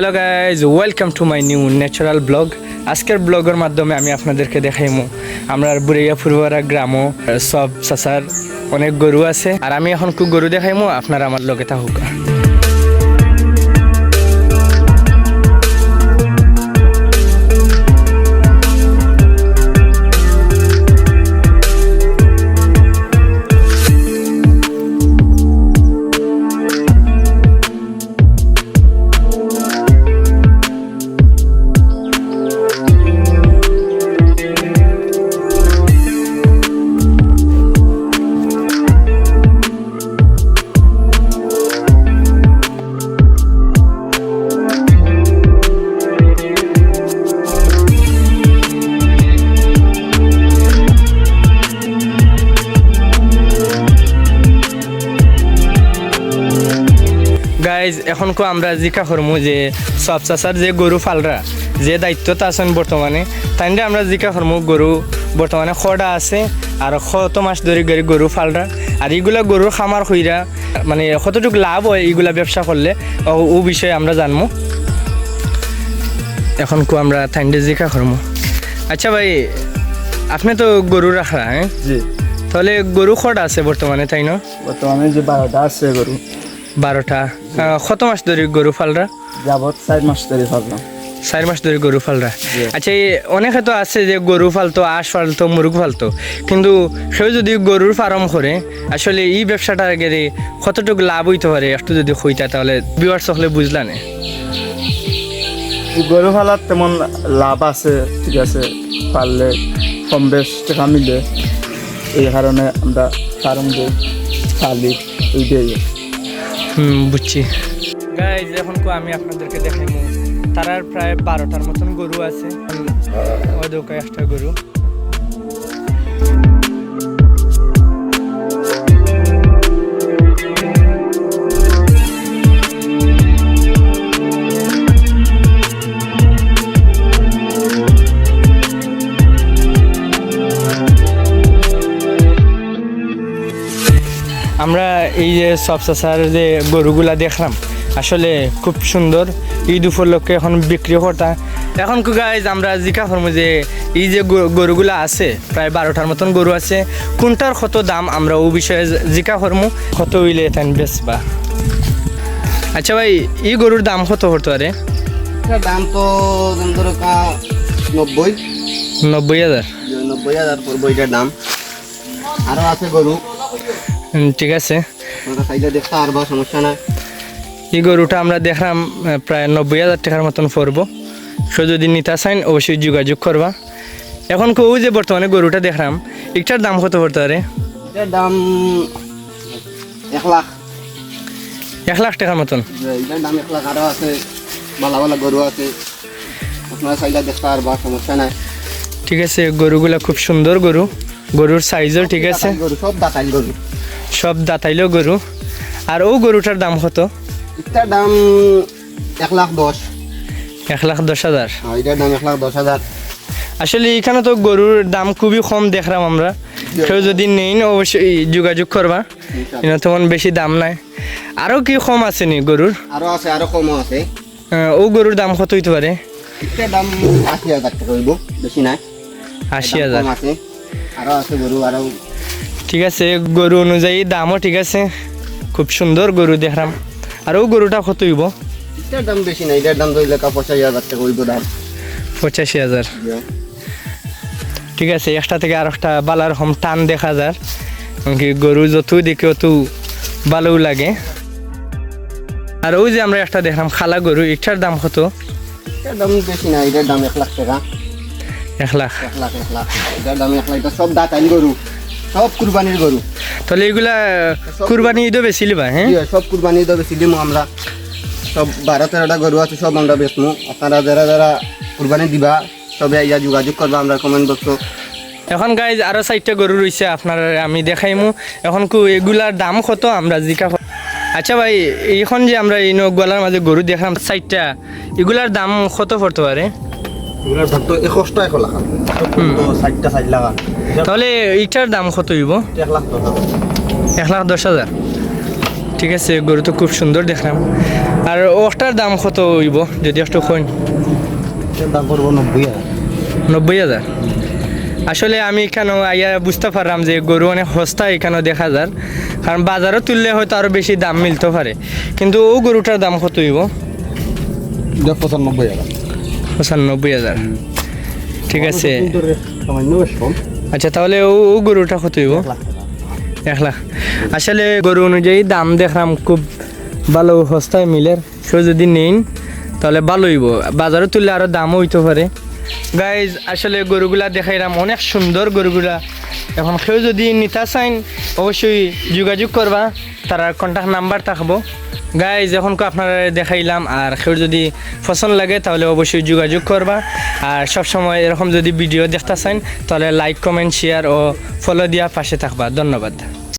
Hello guys, welcome to my new natural blog. আজকের ব্লগের মাধ্যমে আমি আপনাদেরকে দেখাইমু আমরা বুড়িয়া ফুরবারা গ্রামও সব চাচার অনেক গরু আছে, আর আমি এখন খুব গরু দেখাইমু, আপনারা আমার লগে থাকুক। গাইজ এখন আমরা জিকা করমু যে সব চাষার যে গরু ফালরা যে দায়িত্বটা আছেন বর্তমানে, তাই আমরা জিকা করমু গরু বর্তমানে খড়া আছে আর কত মাস ধরে গরু ফালরা, আর এইগুলা গরুর খামার হইরা মানে কতটুকু লাভ হয় এইগুলা ব্যবসা করলে ও বিষয়ে আমরা জানবো। এখন আমরা থাইন্ডে জিকা করমু। আচ্ছা ভাই, আপনি তো গরু রাখা, হ্যাঁ? জি। তাহলে গরু খড়া আছে বর্তমানে, তাই না? বর্তমানে যে 12টা আছে গরু। 12টা। কত মাস ধরে গরু ফালরা? যাবত 4 মাস ধরে ফাললাম। 4 মাস ধরে গরু ফালরা। আচ্ছা, অনেকে তো আছে যে গরু ফালতো, আঁশ ফালতো, মুরগ ফালতো, কিন্তু সেও যদি গরুর ফার্ম করে আসলে এই ব্যবসাটা গেলে কতটুকু লাভ হইতে পারে একটু যদি হইতা তাহলে ভিউয়ার্স হলে বুঝলা না। গরু ফালার তেমন লাভ আছে, ঠিক আছে, পারলে কম বেশ টাকা মিলে, এই কারণে আমরা ফার্ম দিই, ফালি ওই দিয়ে। বুঝছি গাইজ। এখন আমি আপনাদেরকে দেখাইমু তারার প্রায় 12টার মতন গরু আছে। ওই দোকায় একটা গরু। আমরা এই যে সব চাষার যে গরুগুলা দেখলাম আসলে খুব সুন্দর। ঈদ উপলক্ষে এখন বিক্রি করতা। এখন গাইজ আমরা জিকা করবো যে এই যে গরুগুলা আছে প্রায় 12টার মতন গরু আছে, কোনটার কত দাম আমরা ও বিষয়ে জিকা করবো, কত হইলে তাই বেচবা। আচ্ছা ভাই, এই গরুর দাম কত হতো? আরে দাম তো 90,000। 90,000 পড়বো এটার দাম। আরো আছে গরু, ঠিক আছে। দেখতে আর বা সমস্যা নাই। এই গরুটা আমরা দেখলাম প্রায় 90,000 টাকার মতন পড়বো। সে যদি নিতে চান অবশ্যই যোগাযোগ করবা। এখন কেউ যে বর্তমানে গরুটা দেখলাম একটার দাম কত পড়তে পারে? এটার দাম 1 লাখ। 1 লাখ টাকার মতন। এটার দাম 1 লাখ। আরো আছে ভালো ভালো গরু আছে, আপনারা চাইলে দেখতে আর বা সমস্যা নাই। ঠিক আছে, গরুগুলা খুব সুন্দর গরু, গরুর সাইজও ঠিক আছে, গরু সব দাঁতাইল গরু, সব দাঁতাইলেও গরু। আর ও গরুটার দাম কত? এটার দাম 1,10,000। 1,10,000। এটার দাম 1,10,000। আসলে এখানে তো গরুর দাম খুবই কম দেখলাম আমরা। কেউ যদি নেই অবশ্যই যোগাযোগ করবা, এটা তেমন বেশি দাম নাই। আরও কি কম আছে নি গরুর? আরো আছে, আরো কমও আছে। ও গরুর দাম কত হইতে পারে? এটার দাম 80,000 টাকা হইব, বেশি নাই। 80,000 আছে। আরো আছে গরু, আরো ঠিক আছে। গরু অনুযায়ী দামও ঠিক আছে, খুব সুন্দর গরু দেখলাম। আর ও গরুটা কত হইব? এটার দাম বেশি নাই, এটার দাম 2,85,000 টাকা হইব দাম। 85,000। ঠিক আছে, একটা থেকে আর একটা বালার হম টান দেখা যায়, কি গরু যত দেখে অত ভালোও লাগে। আর ওই যে আমরা একটা দেখলাম খালা গরু, একটার দাম কত? এটার দাম বেশি নাই, এটার দাম 1 লাখ টাকা। 1 লাখ। 1 লাখ, 1 লাখ। এটার দাম 1 লাখ। এটা সব দাঁতাইল গরু, সব কুরবানির গরু। তাহলে এগুলা কুরবানি ঈদও বেশি বা? হ্যাঁ, সব কুরবানি তো বেশি দিমু আমরা। সব 12-13টা গরু আছে, সব আমরা বেচমু। আপনারা যারা যারা কুরবানি দিবা সবে ইয়া যোগাযোগ করবা আমরা কমেন্ট বক্স। এখন গাইজ আরো 4টা গরু রয়েছে, আপনারা আমি দেখাইমু। এখন এগুলার দাম কত আমরা জিকা। আচ্ছা ভাই, এখন যে আমরা এই গলার মাঝে গরু দেখলাম 4টা, এগুলার দাম কত পড়তে পারে? এগুলোর দাম তো 1 লাখ। 4টা 4 লাখ। তাহলে এইটার দাম কত হইব? 1 লাখ টাকা। 1,10,000। ঠিক আছে, গরু তো খুব সুন্দর দেখলাম। আর ওটার দাম কত হইব যদি একটু কইন? এর দাম পড়বো 90,000। 90,000। আসলে আমি কেন আইয়া বুঝতে পারলাম যে গরু অনেক সস্তা এখানে দেখা যায়, কারণ বাজারও তুললে হয়তো আরও বেশি দাম মিলতে পারে, কিন্তু ও গরুটার দাম কত হইব? 95,000। 95,000। ঠিক আছে, সামান্য বেশ কম। আচ্ছা তাহলে ও গরুটা কত হইব? 1 লাখ। আসলে গরু অনুযায়ী দাম দেখলাম খুব ভালো সস্তায় মিলের, কেউ যদি নেন তাহলে ভালো হইব, বাজারে তুললে আরও দামও হইতে পারে। গাইজ আসলে গরুগুলা দেখাইলাম, অনেক সুন্দর গরুগুলা। এখন কেউ যদি নিতে চাইন অবশ্যই যোগাযোগ করবা, তার কন্ট্যাক্ট নাম্বার থাকবো। গাইজ এখন আপনারা দেখাইলাম, আর কেউ যদি পছন্দ লাগে তাহলে অবশ্যই যোগাযোগ করবা। আর সবসময় এরকম যদি ভিডিও দেখতে চান তাহলে লাইক, কমেন্ট, শেয়ার ও ফলো দিয়া পাশে থাকবা। ধন্যবাদ।